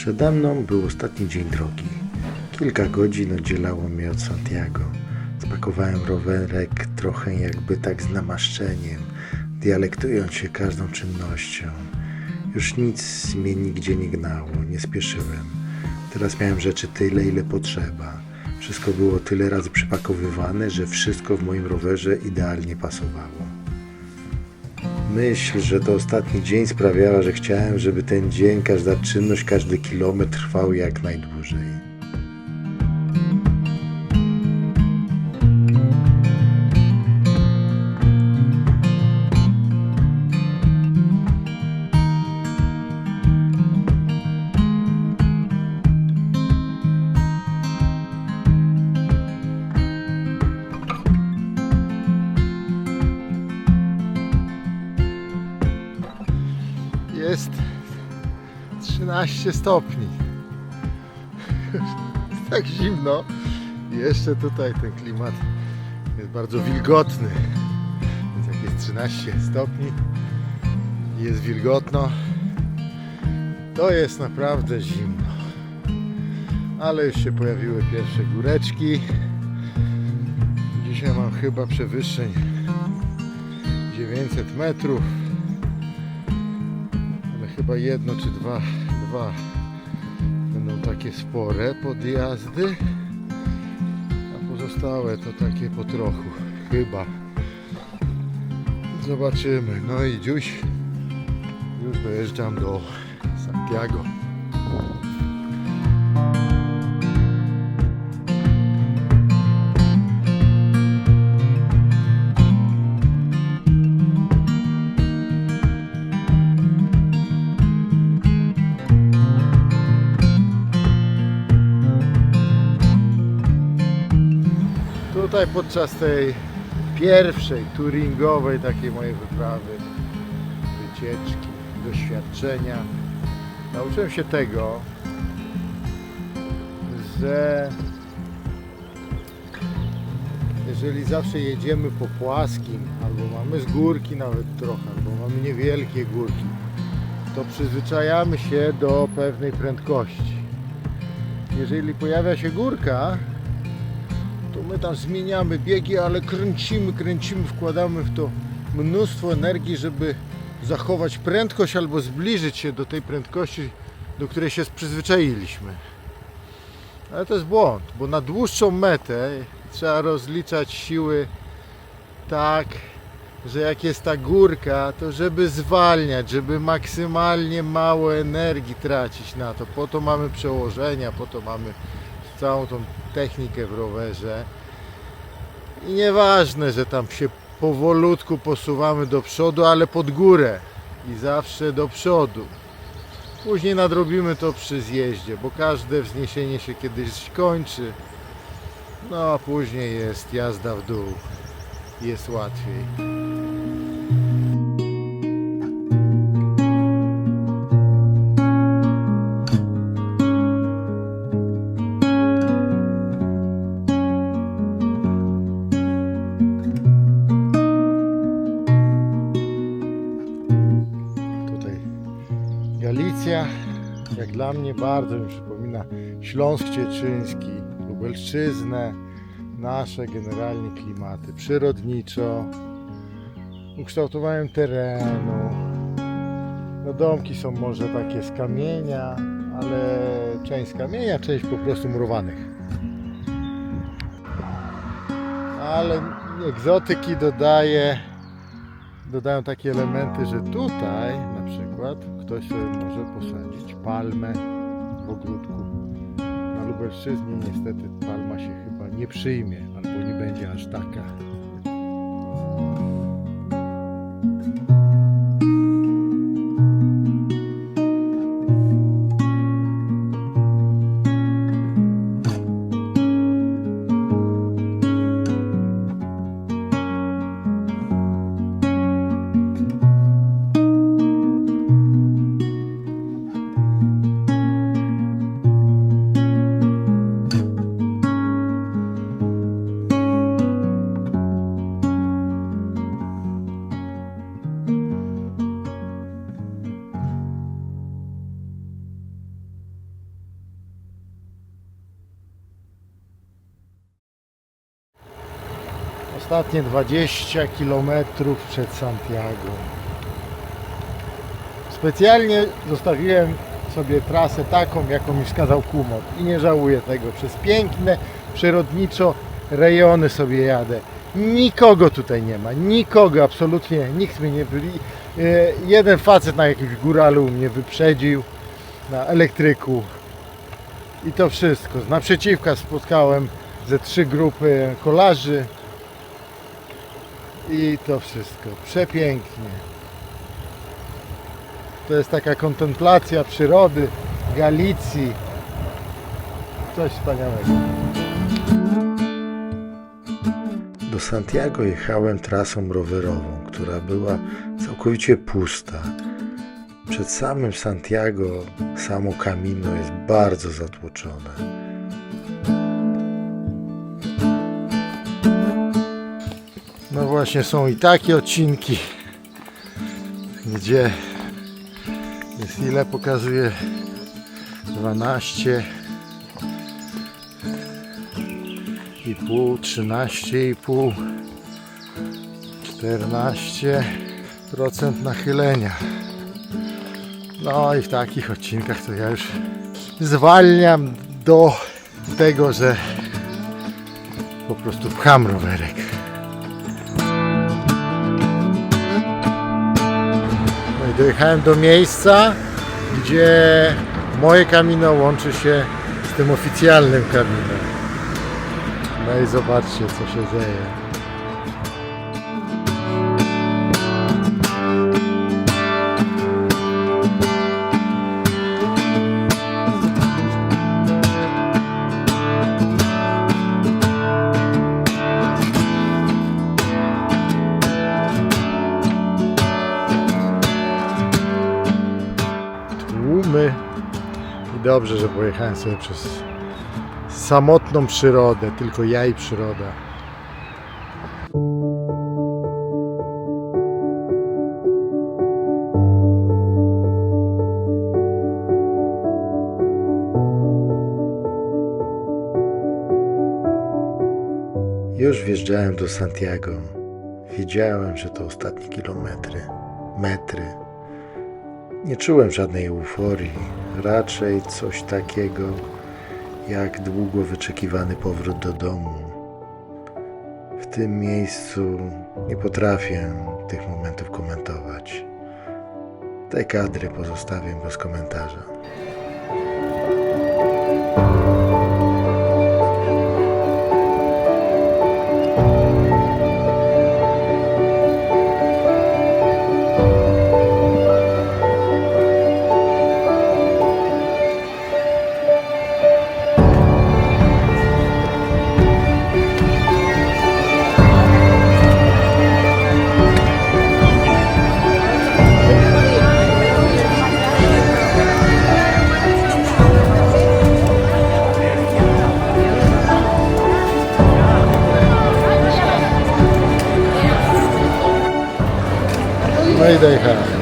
Przede mną był ostatni dzień drogi. Kilka godzin oddzielało mnie od Santiago. Spakowałem rowerek trochę jakby tak z namaszczeniem, dialektując się każdą czynnością. Już nic mnie nigdzie nie gnało, nie spieszyłem. Teraz miałem rzeczy tyle, ile potrzeba. Wszystko było tyle razy przypakowywane, że wszystko w moim rowerze idealnie pasowało. Myśl, że to ostatni dzień sprawiała, że chciałem, żeby ten dzień, każda czynność, każdy kilometr trwał jak najdłużej. Jest 13 stopni. Jest tak zimno. I jeszcze tutaj ten klimat jest bardzo wilgotny. Więc jak jest 13 stopni i jest wilgotno, to jest naprawdę zimno. Ale już się pojawiły pierwsze góreczki. Dzisiaj mam chyba przewyższeń 900 metrów. Chyba jedno czy dwa będą takie spore podjazdy, a pozostałe to takie po trochu, chyba. Zobaczymy. No i dziś już dojeżdżam do Santiago. Tutaj podczas tej pierwszej touringowej takiej mojej wyprawy, wycieczki, doświadczenia, nauczyłem się tego, że jeżeli zawsze jedziemy po płaskim, albo mamy z górki nawet trochę, albo mamy niewielkie górki, to przyzwyczajamy się do pewnej prędkości. Jeżeli pojawia się górka, to my tam zmieniamy biegi, ale kręcimy, wkładamy w to mnóstwo energii, żeby zachować prędkość albo zbliżyć się do tej prędkości, do której się przyzwyczailiśmy. Ale to jest błąd, bo na dłuższą metę trzeba rozliczać siły tak, że jak jest ta górka, to żeby zwalniać, żeby maksymalnie mało energii tracić na to. Po to mamy przełożenia, po to mamy całą tą technikę w rowerze. I nieważne, że tam się powolutku posuwamy do przodu, ale pod górę i zawsze do przodu. Później nadrobimy to przy zjeździe, bo każde wzniesienie się kiedyś kończy. No a później jest jazda w dół. Jest łatwiej. Galicja, jak dla mnie, bardzo mi przypomina Śląsk Cieszyński, Lubelszczyznę, nasze generalnie klimaty. Przyrodniczo, ukształtowaniem terenu. No domki są może takie z kamienia, ale część z kamienia, część po prostu murowanych. Ale egzotyki dodają takie elementy, że tutaj na przykład ktoś sobie może posadzić palmę w ogródku. Na Lubelszczyźnie niestety palma się chyba nie przyjmie, albo nie będzie aż taka. Ostatnie 20 km przed Santiago. Specjalnie zostawiłem sobie trasę taką, jaką mi wskazał Kumot i nie żałuję tego. Przez piękne, przyrodniczo rejony sobie jadę. Nikogo tutaj nie ma, nikogo, absolutnie, nikt mnie nie byli. Jeden facet na jakimś góralu mnie wyprzedził, na elektryku i to wszystko. Z naprzeciwka spotkałem ze 3 grupy kolarzy i to wszystko. Przepięknie. To jest taka kontemplacja przyrody, Galicji. Coś wspaniałego. Do Santiago jechałem trasą rowerową, która była całkowicie pusta. Przed samym Santiago samo Camino jest bardzo zatłoczone. No właśnie, są i takie odcinki, gdzie jest ile pokazuje 12,5, 13,5, 14% nachylenia. No i w takich odcinkach to ja już zwalniam do tego, że po prostu pcham rowerek. No i dojechałem do miejsca, gdzie moje Camino łączy się z tym oficjalnym Camino. No i zobaczcie, co się dzieje. Tłumy. I dobrze, że pojechałem sobie przez samotną przyrodę, tylko ja i przyroda. Już wjeżdżałem do Santiago. Wiedziałem, że to ostatnie kilometry, metry. Nie czułem żadnej euforii, raczej coś takiego jak długo wyczekiwany powrót do domu. W tym miejscu nie potrafię tych momentów komentować. Te kadry pozostawię bez komentarza. No i dojechałem.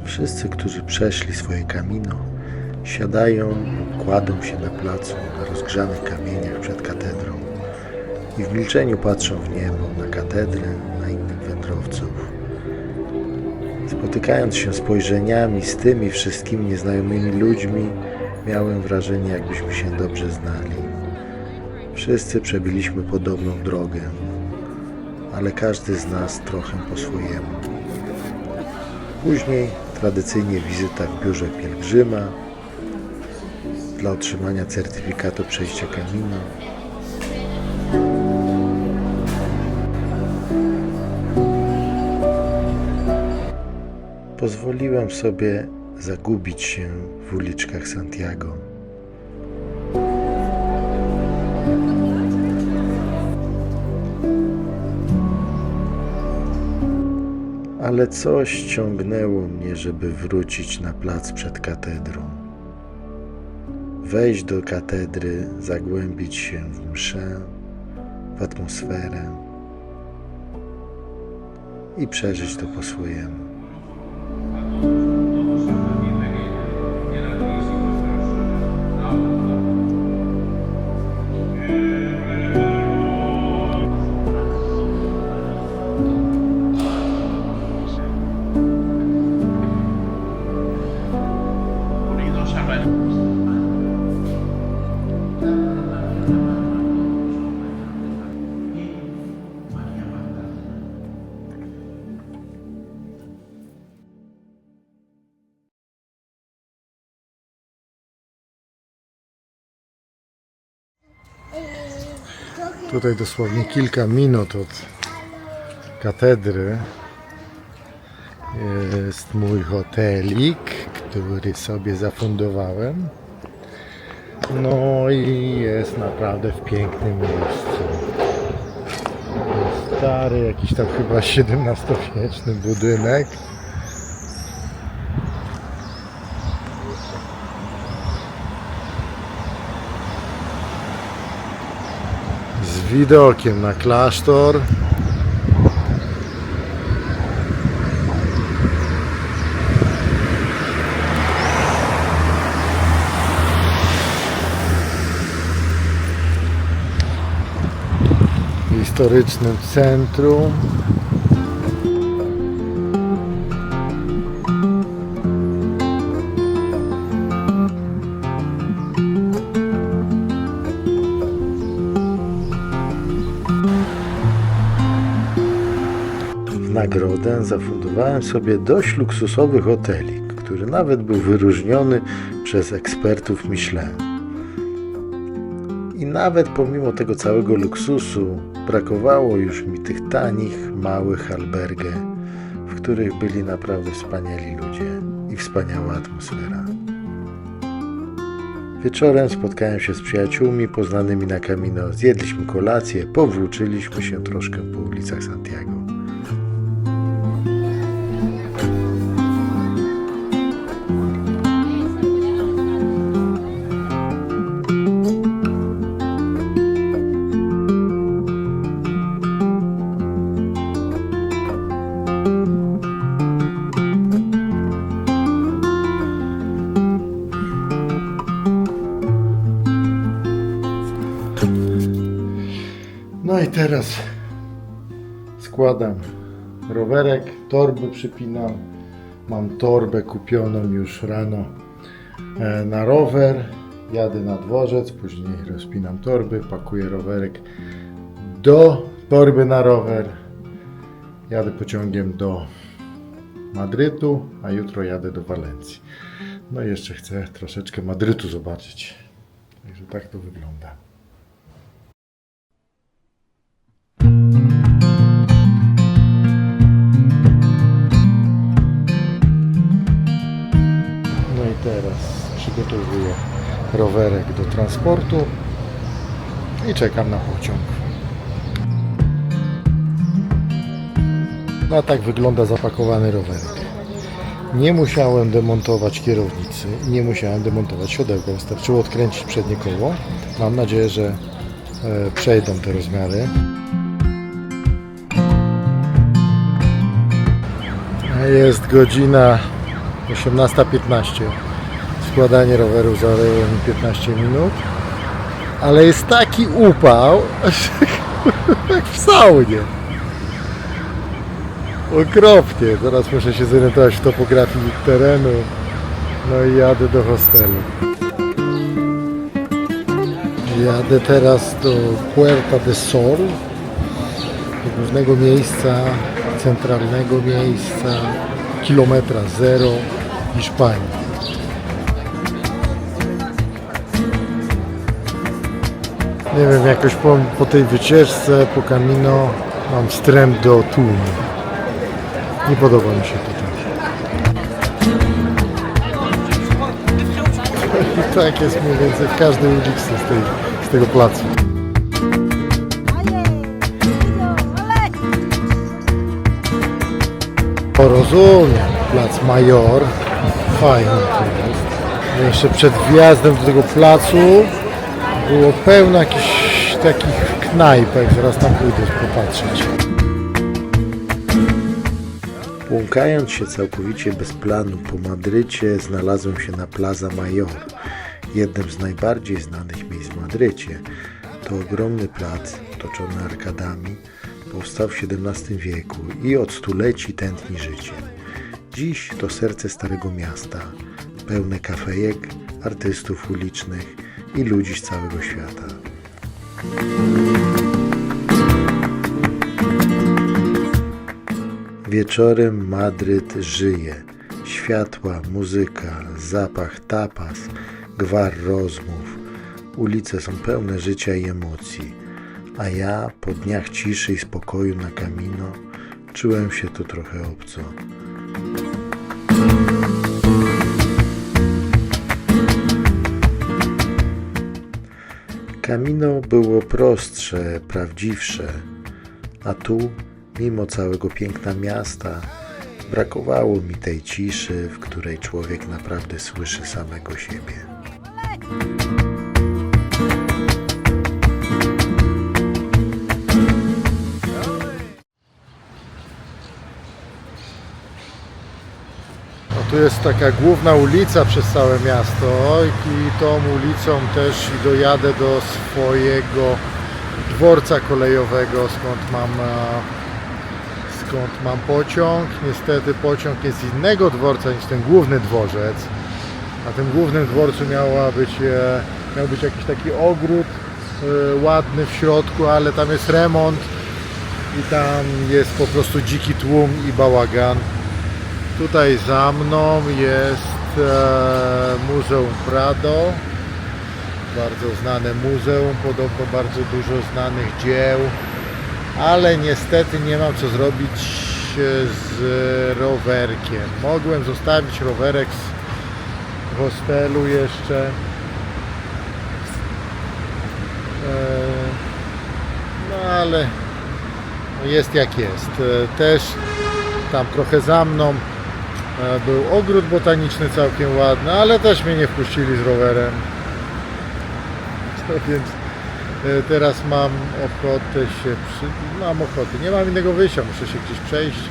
Wszyscy, którzy przeszli swoje Camino, siadają lub kładą się na placu na rozgrzanych kamieniach przed katedrą i w milczeniu patrzą w niebo, na katedrę, na innych wędrowców. Spotykając się spojrzeniami z tymi wszystkimi nieznajomymi ludźmi, miałem wrażenie, jakbyśmy się dobrze znali. Wszyscy przebyliśmy podobną drogę, ale każdy z nas trochę po swojemu. Później tradycyjnie wizyta w biurze pielgrzyma dla otrzymania certyfikatu przejścia Camino. Pozwoliłem sobie zagubić się w uliczkach Santiago. Ale coś ciągnęło mnie, żeby wrócić na plac przed katedrą. Wejść do katedry, zagłębić się w mszę, w atmosferę i przeżyć to po swojemu. Tutaj dosłownie kilka minut od katedry jest mój hotelik, który sobie zafundowałem. No i jest naprawdę w pięknym miejscu. Stary, jakiś tam chyba XVII-wieczny budynek. Z widokiem na klasztor. Historycznym centrum. W nagrodę zafundowałem sobie dość luksusowy hotelik, który nawet był wyróżniony przez ekspertów Michelin. I nawet pomimo tego całego luksusu brakowało już mi tych tanich, małych albergę, w których byli naprawdę wspaniali ludzie i wspaniała atmosfera. Wieczorem spotkałem się z przyjaciółmi poznanymi na Camino, zjedliśmy kolację, powłóczyliśmy się troszkę po ulicach Santiago. No i teraz składam rowerek, torby przypinam. Mam torbę kupioną już rano na rower. Jadę na dworzec, później rozpinam torby, pakuję rowerek do torby na rower. Jadę pociągiem do Madrytu, a jutro jadę do Walencji. No i jeszcze chcę troszeczkę Madrytu zobaczyć. Także tak to wygląda. No i teraz przygotowuję rowerek do transportu i czekam na pociąg. No a tak wygląda zapakowany rowerek. Nie musiałem demontować kierownicy, nie musiałem demontować siodełka, wystarczyło odkręcić przednie koło. Mam nadzieję, że przejdą te rozmiary. Jest godzina 18:15. Składanie roweru zajęło mi 15 minut. Ale jest taki upał, jak w saunie. Okropnie. Teraz muszę się zorientować w topografii terenu. No i jadę do hostelu. Jadę teraz do Puerta de Sol, do głównego miejsca, centralnego miejsca, kilometra zero Hiszpanii. Nie wiem, jakoś po tej wycieczce, po Camino mam wstręt do tłumu. Nie podoba mi się tutaj. I tak jest mniej więcej w każdej ulicy z tego placu. O, rozumiem, plac Major. Fajny to jest. Jeszcze przed wjazdem do tego placu było pełno jakichś takich knajpek. Zaraz tam pójdę popatrzeć. Błąkając się całkowicie bez planu po Madrycie, znalazłem się na Plaza Mayor, jednym z najbardziej znanych miejsc w Madrycie. To ogromny plac otoczony arkadami, powstał w XVII wieku i od stuleci tętni życiem. Dziś to serce Starego Miasta, pełne kafejek, artystów ulicznych i ludzi z całego świata. Wieczorem Madryt żyje. Światła, muzyka, zapach tapas, gwar rozmów. Ulice są pełne życia i emocji, a ja po dniach ciszy i spokoju na Camino czułem się tu trochę obco. Camino było prostsze, prawdziwsze, a tu, mimo całego piękna miasta, brakowało mi tej ciszy, w której człowiek naprawdę słyszy samego siebie. Tu jest taka główna ulica przez całe miasto i tą ulicą też dojadę do swojego dworca kolejowego, skąd mam pociąg. Niestety pociąg jest z innego dworca niż ten główny dworzec. Na tym głównym dworcu miał być jakiś taki ogród ładny w środku, ale tam jest remont i tam jest po prostu dziki tłum i bałagan. Tutaj za mną jest Muzeum Prado, bardzo znane muzeum, podobno bardzo dużo znanych dzieł, ale niestety nie mam co zrobić z rowerkiem. Mogłem zostawić rowerek w hostelu jeszcze, no ale jest jak jest. Też tam trochę za mną był ogród botaniczny całkiem ładny, ale też mnie nie wpuścili z rowerem. No więc teraz mam ochotę nie mam innego wyjścia, muszę się gdzieś przejść,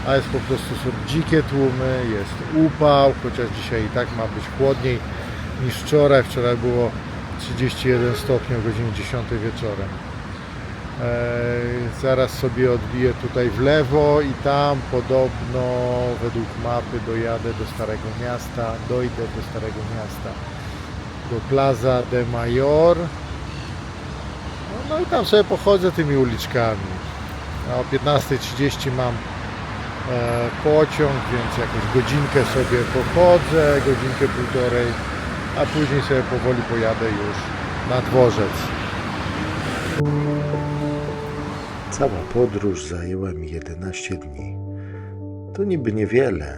a jest po prostu, są dzikie tłumy, jest upał, chociaż dzisiaj i tak ma być chłodniej niż wczoraj. Wczoraj było 31 stopni o godzinie 10 wieczorem. Zaraz sobie odbiję tutaj w lewo i tam podobno według mapy dojdę do Starego Miasta, do Plaza de Mayor. No i tam sobie pochodzę tymi uliczkami. A o 15:30 mam pociąg, więc jakąś godzinkę sobie pochodzę, godzinkę półtorej, a później sobie powoli pojadę już na dworzec. Cała podróż zajęła mi 11 dni. To niby niewiele,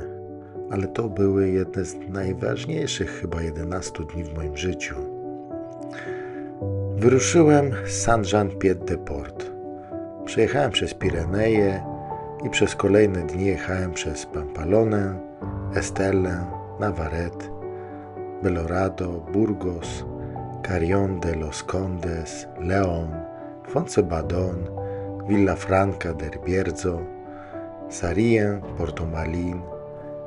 ale to były jedne z najważniejszych chyba 11 dni w moim życiu. Wyruszyłem z Saint-Jean-Pied-de-Port. Przejechałem przez Pireneje i przez kolejne dni jechałem przez Pampelonę, Estelle, Navarrete, Belorado, Burgos, Carrión de los Condes, León, Foncebadón, Villafranca del Bierzo, Sarien, Portomalin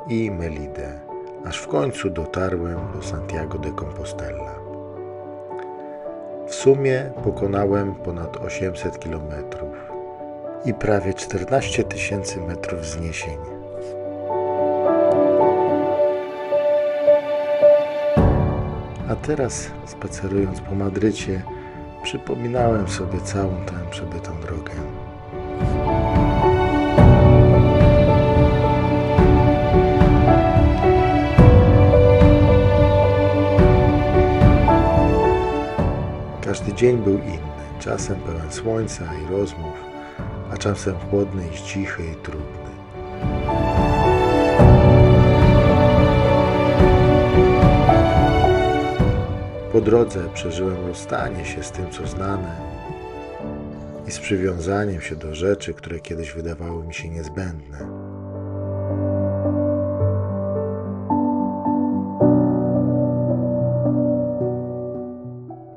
i Melide, aż w końcu dotarłem do Santiago de Compostela. W sumie pokonałem ponad 800 km. i prawie 14 tysięcy metrów wzniesień. A teraz, spacerując po Madrycie, przypominałem sobie całą tę przebytą drogę. Każdy dzień był inny, czasem pełen słońca i rozmów, a czasem chłodny i cichy i trudny. Po drodze przeżyłem rozstanie się z tym, co znane i z przywiązaniem się do rzeczy, które kiedyś wydawały mi się niezbędne.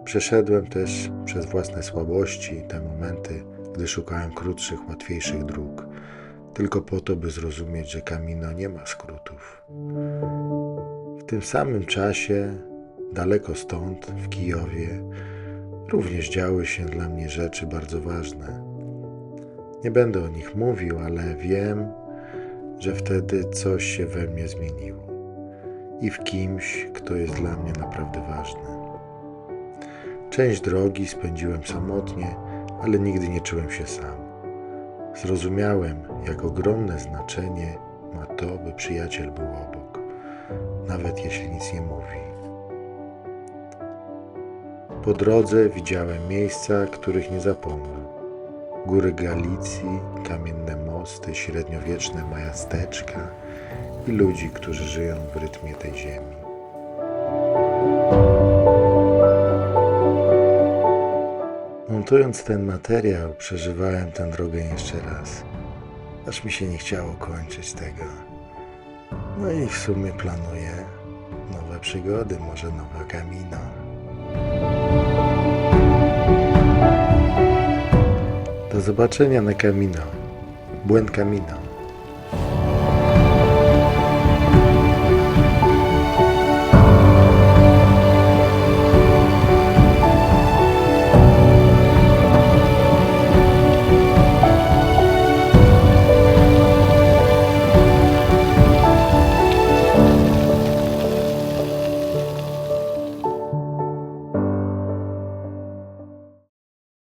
Przeszedłem też przez własne słabości te momenty, gdy szukałem krótszych, łatwiejszych dróg, tylko po to, by zrozumieć, że Camino nie ma skrótów. W tym samym czasie, daleko stąd, w Kijowie, również działy się dla mnie rzeczy bardzo ważne. Nie będę o nich mówił, ale wiem, że wtedy coś się we mnie zmieniło i w kimś, kto jest dla mnie naprawdę ważny. Część drogi spędziłem samotnie, ale nigdy nie czułem się sam. Zrozumiałem, jak ogromne znaczenie ma to, by przyjaciel był obok, nawet jeśli nic nie mówi. Po drodze widziałem miejsca, których nie zapomnę. Góry Galicji, kamienne mosty, średniowieczne miasteczka i ludzi, którzy żyją w rytmie tej ziemi. Montując ten materiał, przeżywałem tę drogę jeszcze raz, aż mi się nie chciało kończyć tego. No i w sumie planuję nowe przygody, może nowe Camino. Do zobaczenia na Camino. Buen Camino.